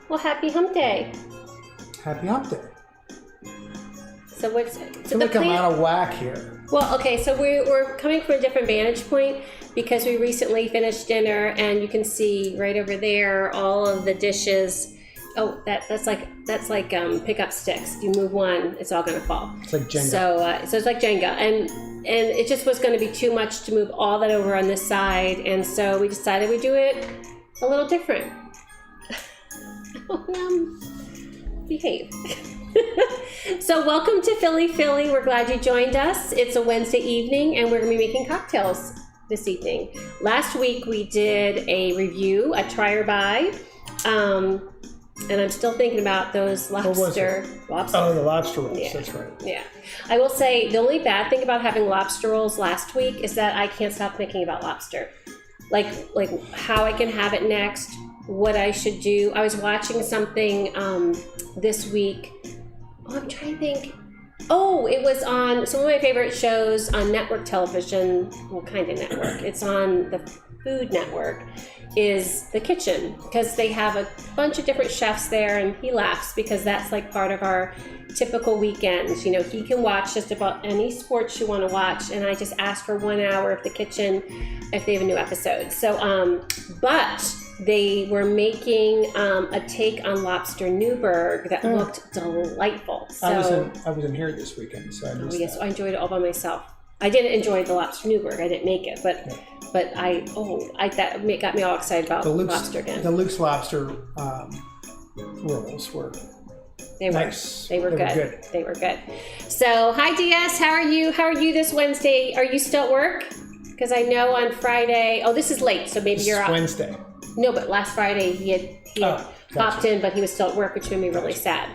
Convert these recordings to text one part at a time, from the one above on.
Well, happy hump day. Happy hump day. So what's I feel like I'm out of whack here. Well, okay, so we're coming from a different vantage point because we recently finished dinner, and you can see right over there all of the dishes. Oh, that's like pick up sticks. You move one, it's all gonna fall. It's like Jenga. So it's like Jenga, and it just was going to be too much to move all that over on this side, and so we decided we'd do it a little different. Behave. So welcome to Philly. We're glad you joined us. It's a Wednesday evening, and we're going to be making cocktails this evening. Last week we did a review, a try or buy. And I'm still thinking about those lobster. Oh, the lobster rolls. Yeah. That's right. Yeah. I will say the only bad thing about having lobster rolls last week is that I can't stop thinking about lobster. Like how I can have it next, what I should do. I was watching something this week. Oh, I'm trying to think. Oh, it was on some of my favorite shows on network television. Well, kind of network. It's on the Food Network. Is The Kitchen, because they have a bunch of different chefs there, and he laughs because that's like part of our typical weekends. You know, he can watch just about any sports you want to watch, and I just ask for 1 hour of The Kitchen if they have a new episode. So, but they were making a take on lobster Newburg that looked delightful. So I was in here this weekend, so I missed that. So I enjoyed it all by myself. I didn't enjoy the lobster Newburg. I didn't make it, but that got me all excited about lobster again. The Luke's lobster rolls were nice. They were good. They were good. So, hi DS, how are you? How are you this Wednesday? Are you still at work? Because I know on Friday. Oh, this is late, so maybe you're off. Wednesday. No, but last Friday he had popped in, but he was still at work, which made me really sad.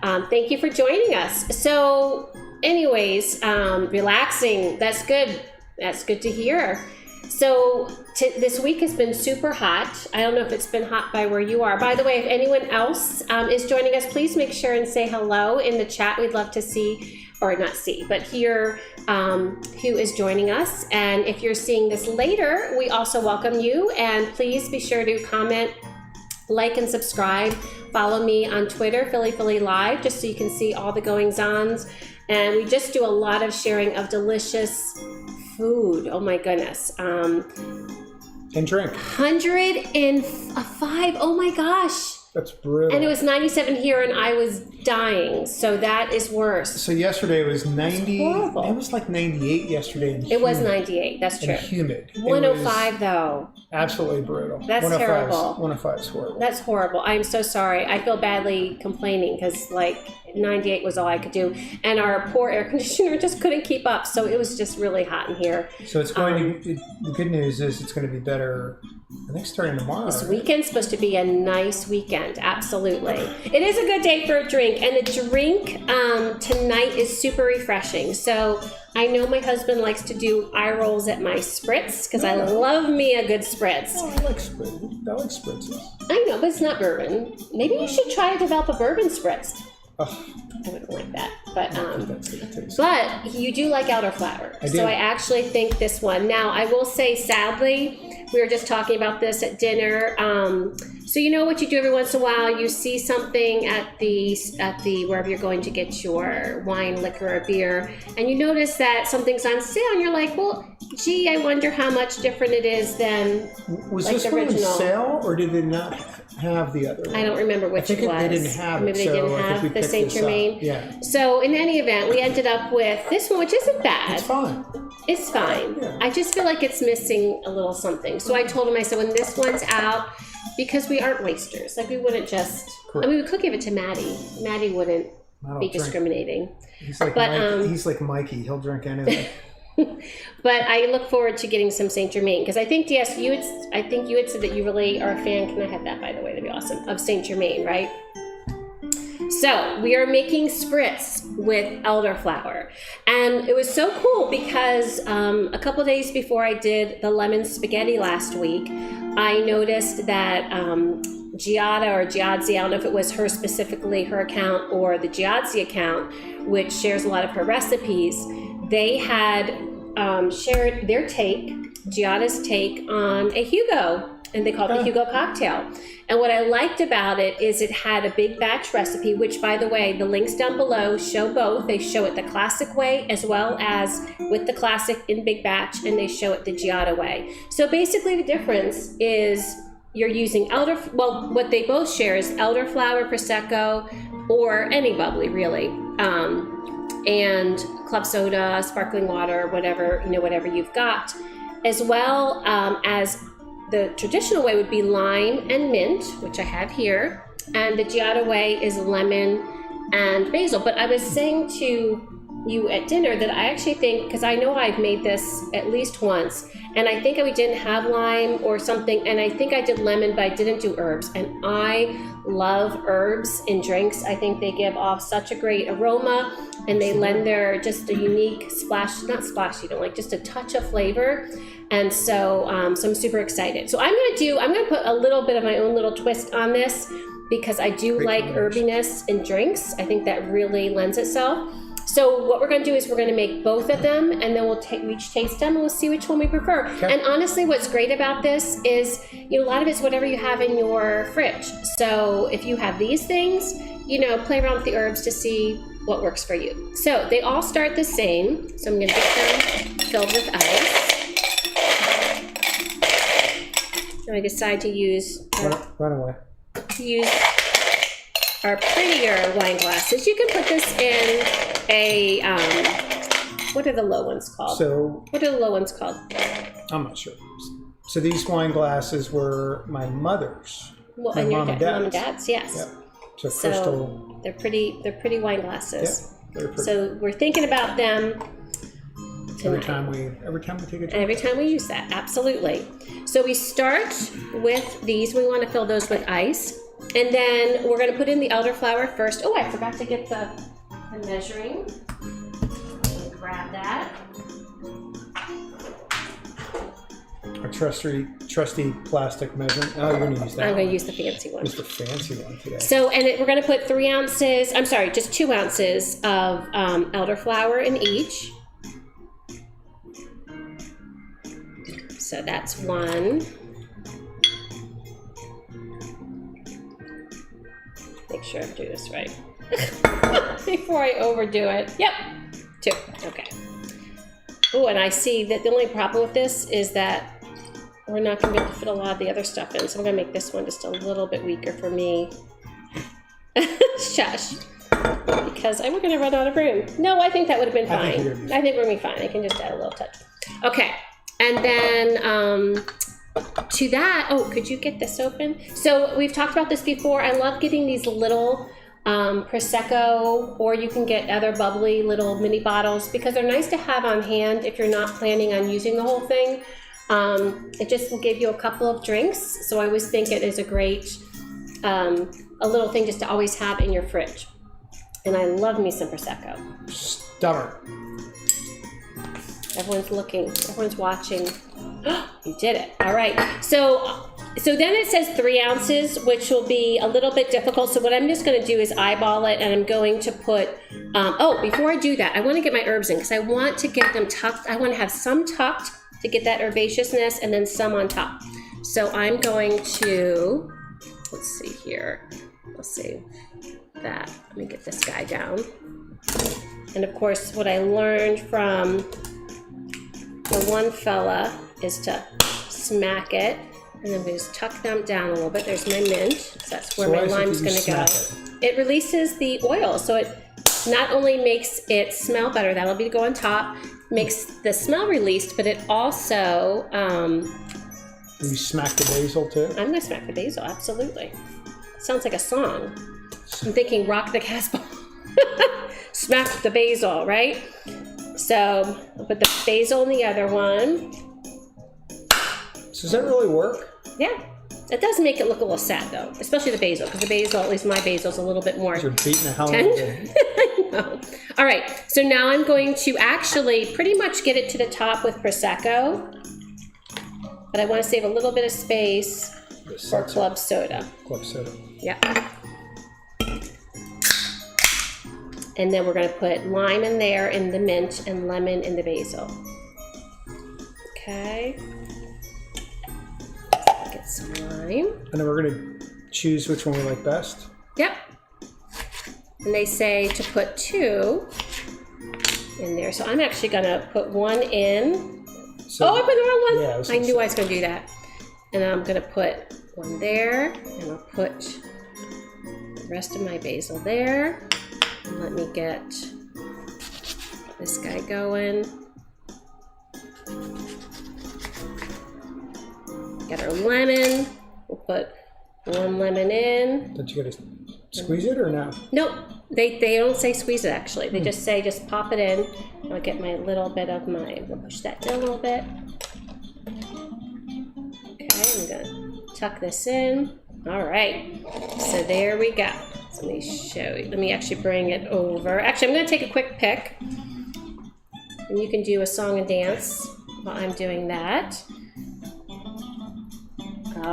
Thank you for joining us. So, anyways, relaxing. That's good. That's good to hear. So this week has been super hot. I don't know if it's been hot by where you are. By the way, if anyone else is joining us, please make sure and say hello in the chat. We'd love to see, or not see, but hear who is joining us. And if you're seeing this later, we also welcome you. And please be sure to comment, like, and subscribe. Follow me on Twitter, Philly Live, just so you can see all the goings-ons. And we just do a lot of sharing of delicious food. Oh my goodness. And drink. 105. Oh my gosh. That's brutal. And it was 97 here, and I was dying. So that is worse. So yesterday it was 90. Horrible. It was like 98 yesterday. And it was 98. That's true. And humid. 105 though. Absolutely brutal. That's terrible. 105 is horrible. That's horrible. I'm so sorry. I feel badly complaining because 98 was all I could do, and our poor air conditioner just couldn't keep up. So it was just really hot in here. So it's going to. The good news is it's going to be better. I think starting tomorrow. This weekend's supposed to be a nice weekend. Absolutely. It is a good day for a drink, and the drink tonight is super refreshing. So I know my husband likes to do eye rolls at my spritz because I love me a good spritz. Oh, I like spritz. I like spritzes. I know, but it's not bourbon. Maybe you should try to develop a bourbon spritz. Oh. I wouldn't like that, but that's gonna taste. But you do like elderflower, I do. So I actually think this one. Now I will say, sadly, we were just talking about this at dinner. So you know what you do every once in a while? You see something at the wherever you're going to get your wine, liquor, or beer, and you notice that something's on sale, and you're like, well, gee, I wonder how much different it is than was like this the one original. on sale, or did they not have the other one? I don't remember which it was. They didn't have it. Maybe they didn't have the Saint Germain. Yeah. So in any event, we ended up with this one, which isn't bad. It's fine. It's fine. Yeah. I just feel like it's missing a little something. So I told him, I said, when this one's out, because we aren't wasters. Like we wouldn't just. Correct. I mean, we could give it to Maddie. Maddie wouldn't be discriminating. He's like he's like Mikey. He'll drink anything. But I look forward to getting some Saint Germain because I think DS, you had said that you really are a fan. Can I have that, by the way? That'd be awesome. Of Saint Germain, right? So we are making spritz with elderflower, and it was so cool because a couple of days before I did the lemon spaghetti last week, I noticed that Giada or Giadzi, I don't know if it was her specifically, her account, or the Giadzi account, which shares a lot of her recipes. They had shared their take, Giada's take on a Hugo and they called it the Hugo cocktail. And what I liked about it is it had a big batch recipe, which, by the way, the links down below show both. They show it the classic way as well as with the classic in big batch, and they show it the Giada way. So basically the difference is you're using what they both share is elderflower, Prosecco, or any bubbly really, and club soda, sparkling water, whatever you've got, as well as the traditional way would be lime and mint, which I have here, and the Giada way is lemon and basil. But I was saying to you at dinner that I actually think, because I know I've made this at least once, and I think we didn't have lime or something, and I think I did lemon, but I didn't do herbs. And I love herbs in drinks. I think they give off such a great aroma, and they lend their just a unique splash, not splashy, like just a touch of flavor. And so, so I'm super excited. So I'm gonna put a little bit of my own little twist on this, because I do like herbiness in drinks. I think that really lends itself. So what we're going to do is we're going to make both of them, and then we'll each taste them, and we'll see which one we prefer. Okay. And honestly, what's great about this is, a lot of it's whatever you have in your fridge. So if you have these things, play around with the herbs to see what works for you. So they all start the same. So I'm going to get them filled with ice. So I decide to use our prettier wine glasses. You can put this in a, what are the low ones called? What are the low ones called? I'm not sure. So these wine glasses were my mother's. Well, and your mom and dad's, yes. Yep. So they're pretty wine glasses. Yeah, very pretty. So we're thinking about them every time we take a drink. Every time we use that, absolutely. So we start with these. We want to fill those with ice. And then we're going to put in the elderflower first. Oh, I forgot to get the measuring. Grab that. A trusty plastic measuring. Oh, you're going to use that. I'm going to use the fancy one. Use the fancy one today. So, we're going to put 3 ounces, just 2 ounces of elderflower in each. So that's 1. Make sure I do this right before I overdo it. Yep, 2. Okay. Oh, and I see that the only problem with this is that we're not going to be able to fit a lot of the other stuff in, so I'm going to make this one just a little bit weaker for me. Shush. Because we're going to run out of room. No, I think that would have been fine. I think we're going to be fine. I can just add a little touch. Okay, and then to that, could you get this open? So we've talked about this before. I love getting these little Prosecco, or you can get other bubbly little mini bottles, because they're nice to have on hand if you're not planning on using the whole thing. It just will give you a couple of drinks. So I always think it is a great, a little thing just to always have in your fridge. And I love me some Prosecco. Stubborn. Everyone's looking, everyone's watching. You did it. All right. So then it says 3 ounces, which will be a little bit difficult. So what I'm just going to do is eyeball it, and I'm going to put, before I do that, I want to get my herbs in, because I want to get them tucked. I want to have some tucked to get that herbaceousness, and then some on top. So I'm going to, let's see here. Let's see that. Let me get this guy down. And of course, what I learned from the one fella is to smack it, and then we just tuck them down a little bit. There's my mint, so that's where my lime's going to go. It releases the oil, so it not only makes it smell better, that'll be to go on top, makes the smell released, but it also... you smack the basil too? I'm going to smack the basil, absolutely. Sounds like a song. I'm thinking Rock the Casbah. Smack the basil, right? So I'll put the basil in the other one. So does that really work? Yeah. It does make it look a little sad, though, especially the basil, because the basil, at least my basil, is a little bit more... You're beating the hell out of it. I know. All right. So now I'm going to actually pretty much get it to the top with Prosecco, but I want to save a little bit of space for club soda. Club soda. Yeah. And then we're going to put lime in there, in the mint, and lemon in the basil. Okay. Get add some lime. And then we're going to choose which one we like best. Yep. And they say to put 2 in there. So I'm actually going to put 1 in. So, I put the wrong one. Yeah, I knew I was going to do that. And I'm going to put 1 there. And I'll put the rest of my basil there. And let me get this guy going. Get our lemon. We'll put 1 lemon in. Don't you got to squeeze it or no? Nope. They don't say squeeze it actually. They just say just pop it in. I'll get my little bit of we'll push that down a little bit. Okay, I'm gonna tuck this in. All right. So there we go. So let me show you. Let me actually bring it over. Actually, I'm gonna take a quick pick. And you can do a song and dance while I'm doing that.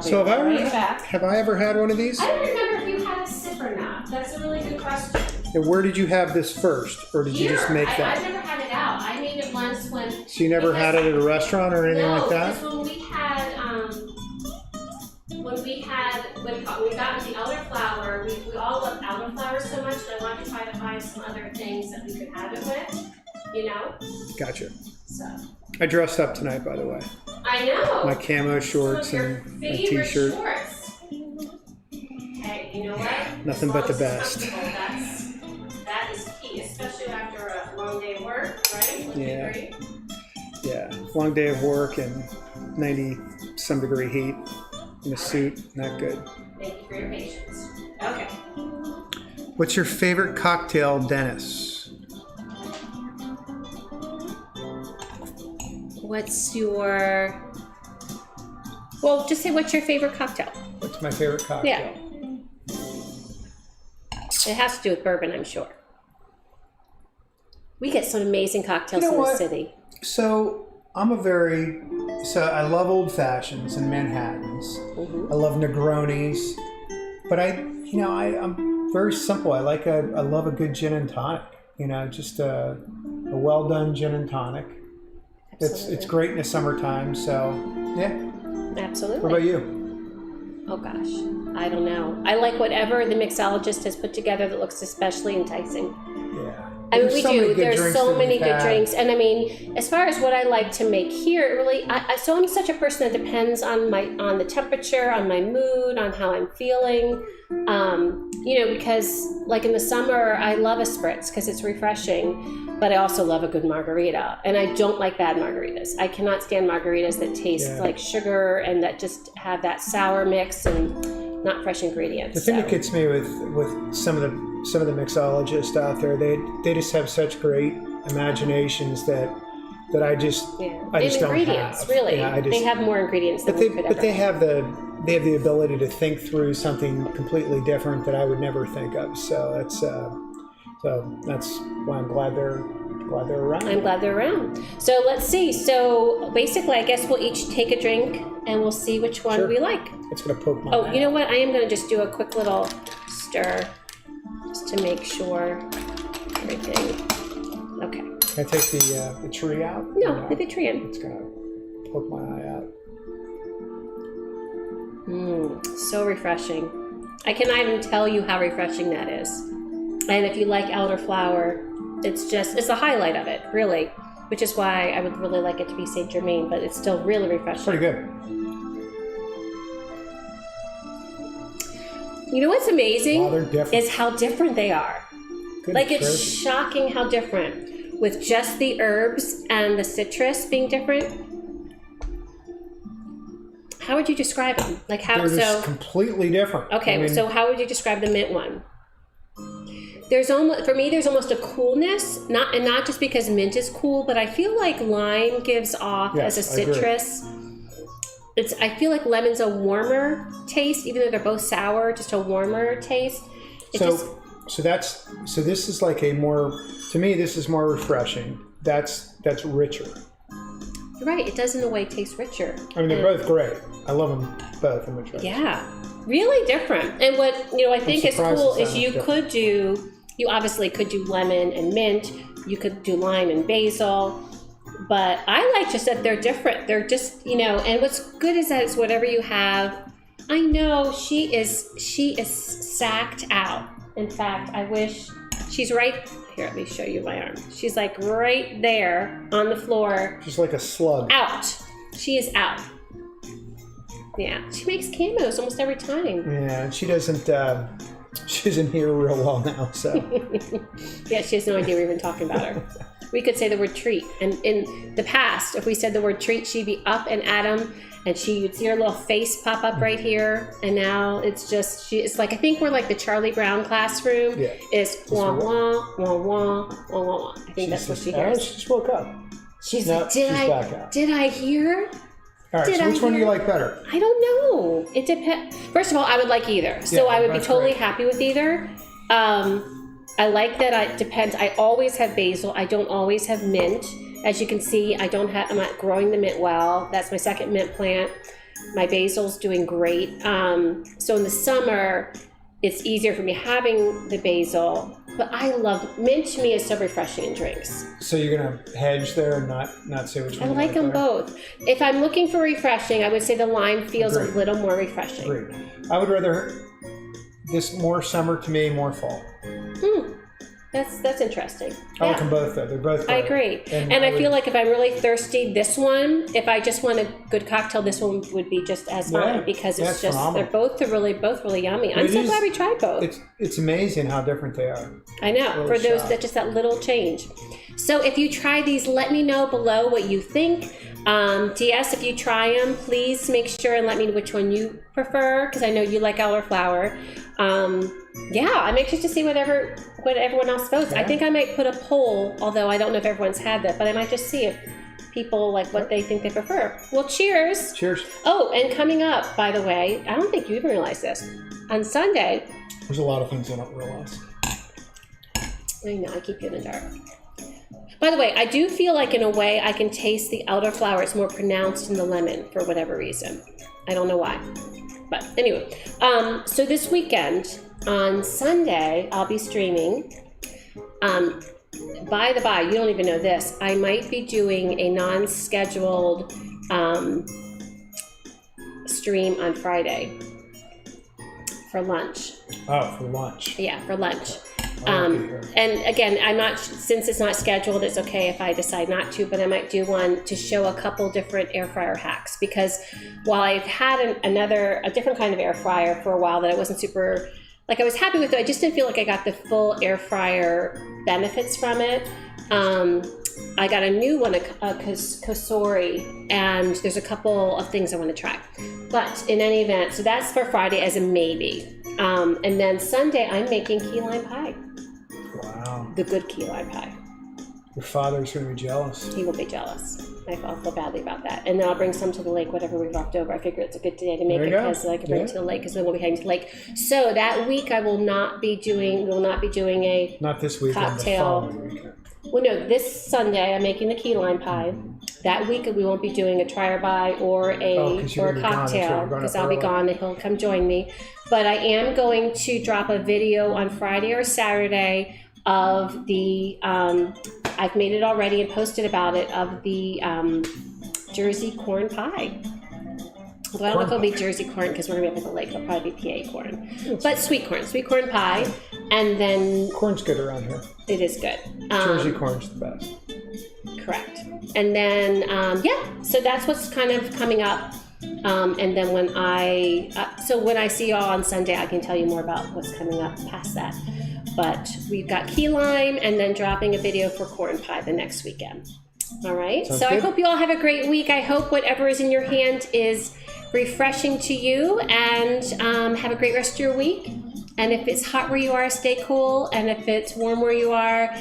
So have I ever had one of these? I don't remember if you had a sip or not. That's a really good question. And where did you have this first, or did you just make that? I've never had it out. I made it once when. So you never had it at a restaurant or anything like that? No, when we got with the elderflower, we all love elderflower so much that I wanted to try to find some other things that we could have it with, you know? Gotcha. So. I dressed up tonight, by the way. I know. My camo shorts and my t-shirt. Shorts. Hey, you know what? Nothing but the best. That is key, especially after a long day of work, right? Would you agree? Yeah. Long day of work and 90-some degree heat in a suit. Not good. Thank you for your patience. Okay. What's your favorite cocktail, Dennis? What's your... Well, just say what's your favorite cocktail. What's my favorite cocktail? Yeah. It has to do with bourbon, I'm sure. We get some amazing cocktails in the city. So I love old fashions and Manhattans. I love Negronis, but I'm very simple. I love a good gin and tonic. Just a well done gin and tonic. It's great in the summertime. So yeah. Absolutely. What about you? Oh gosh, I don't know. I like whatever the mixologist has put together that looks especially enticing. Yeah. I mean, we do. There's so many good drinks, and I mean, as far as what I like to make here, really, so I'm such a person that depends on the temperature, on my mood, on how I'm feeling. Because like in the summer, I love a spritz because it's refreshing, but I also love a good margarita, and I don't like bad margaritas. I cannot stand margaritas that taste like sugar and that just have that sour mix and not fresh ingredients. The thing that gets me with some of the mixologists out there, they just have such great imaginations that I just don't have. Really, yeah, they have more ingredients than we could ever. But they have the ability to think through something completely different that I would never think of. So that's why I'm glad they're around. I'm glad they're around. So let's see. So basically, I guess we'll each take a drink and we'll see which one we like. It's gonna poke my eye. You know what? I am going to just do a quick little stir just to make sure everything. Okay. Can I take the tree out? No, leave the tree in. It's gonna poke my eye out. So refreshing. I cannot even tell you how refreshing that is. And if you like elderflower, it's a highlight of it, really. Which is why I would really like it to be Saint Germain, but it's still really refreshing. Pretty good. You know what's amazing? Wow, they're different. Is how different they are. Goodness it's gracious. Shocking how different. With just the herbs and the citrus being different. How would you describe them? Like how? They're just completely different. Okay, so how would you describe the mint one? For me, there's almost a coolness, not just because mint is cool, but I feel like lime gives off as a citrus. I feel like lemon's a warmer taste, even though they're both sour, just a warmer taste. So this is like to me, this is more refreshing. That's richer. Right, it does in a way taste richer. I mean, they're both great. I love them both in which way. Yeah, really different. And what I think is cool is you obviously could do lemon and mint. You could do lime and basil. But I like just that they're different. They're just, and what's good is that it's whatever you have. I know she is sacked out. In fact, I wish she's right here. Let me show you my arm. She's like right there on the floor. Just like a slug. Out. She is out. Yeah, she makes camos almost every time. Yeah, and she doesn't hear real well now, so. Yeah, she has no idea we're even talking about her. We could say the word treat, and in the past, if we said the word treat, she'd be up and at 'em, and you'd see her little face pop up right here, and now it's just, it's like, I think we're like the Charlie Brown classroom. Yeah. It's wah, wah, wah, wah, wah, wah, wah. I think that's what she hears. She just woke up. She's No, like, she's back out. did I hear? All right, so which one do you like better? I don't know. It depends. First of all, I would like either. So I would be totally happy with either. I like that it depends. I always have basil. I don't always have mint. As you can see, I'm not growing the mint well. That's my second mint plant. My basil's doing great. So in the summer, it's easier for me having the basil. But I love mint. To me is so refreshing in drinks. So you're gonna hedge there and not say which one. I like them both. If I'm looking for refreshing, I would say the lime feels a little more refreshing. Agreed. I would rather this more summer to me, more fall. That's interesting. I like them both though. They're both great. I agree. And I feel like if I'm really thirsty, this one, if I just want a good cocktail, this one would be just as fine because it's just phenomenal. They're both really yummy. I'm so glad we tried both. It's amazing how different they are. I know, for those that just that little change. So if you try these, let me know below what you think. DS, if you try them, please make sure and let me know which one you prefer because I know you like elderflower. I'm anxious to see what everyone else votes. I think I might put a poll, although I don't know if everyone's had that, but I might just see if people like what they think they prefer. Well, cheers. Cheers. Oh, and coming up, by the way, I don't think you even realize this. On Sunday. There's a lot of things I don't realize. I know, I keep you in the dark. By the way, I do feel like in a way I can taste the elderflower. It's more pronounced in the lemon for whatever reason. I don't know why. But anyway, so this weekend, on Sunday, I'll be streaming. By the by, you don't even know this. I might be doing a non-scheduled stream on Friday for lunch. Oh, for lunch. Yeah, for lunch. And again, since it's not scheduled, it's okay if I decide not to, but I might do one to show a couple different air fryer hacks because while I've had a different kind of air fryer for a while that I wasn't super, I was happy with it, I just didn't feel like I got the full air fryer benefits from it. I got a new one, a Kosori, and there's a couple of things I want to try. But in any event, so that's for Friday as a maybe. And then Sunday, I'm making key lime pie. Wow. The good key lime pie. Your father's going to be jealous. He will be jealous. I'll feel badly about that. And then I'll bring some to the lake, whatever we've left over. I figure it's a good day to make it because I can bring it to the lake because then we'll be heading to the lake. So that week I will not be doing a not this weekend, cocktail. The following weekend. Well, no, this Sunday I'm making the key lime pie. That week we won't be doing a try-or-buy or a cocktail because I'll be gone and he'll come join me. But I am going to drop a video on Friday or Saturday of the, I've made it already and posted about it, of the Jersey corn pie. Well, I don't know if it'll be Jersey corn because we're going to be up at the lake. It'll probably be PA corn. But sweet corn pie. And then... Corn's good around here. It is good. Jersey corn's the best. Correct. And then, so that's what's kind of coming up. And then when I see y'all on Sunday, I can tell you more about what's coming up past that. But we've got key lime and then dropping a video for corn pie the next weekend. All right. Sounds good. I hope you all have a great week. I hope whatever is in your hand is refreshing to you and have a great rest of your week. And if it's hot where you are, stay cool. And if it's warm where you are,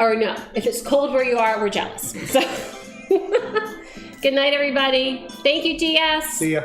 or no, if it's cold where you are, we're jealous. So good night, everybody. Thank you, GS. See ya.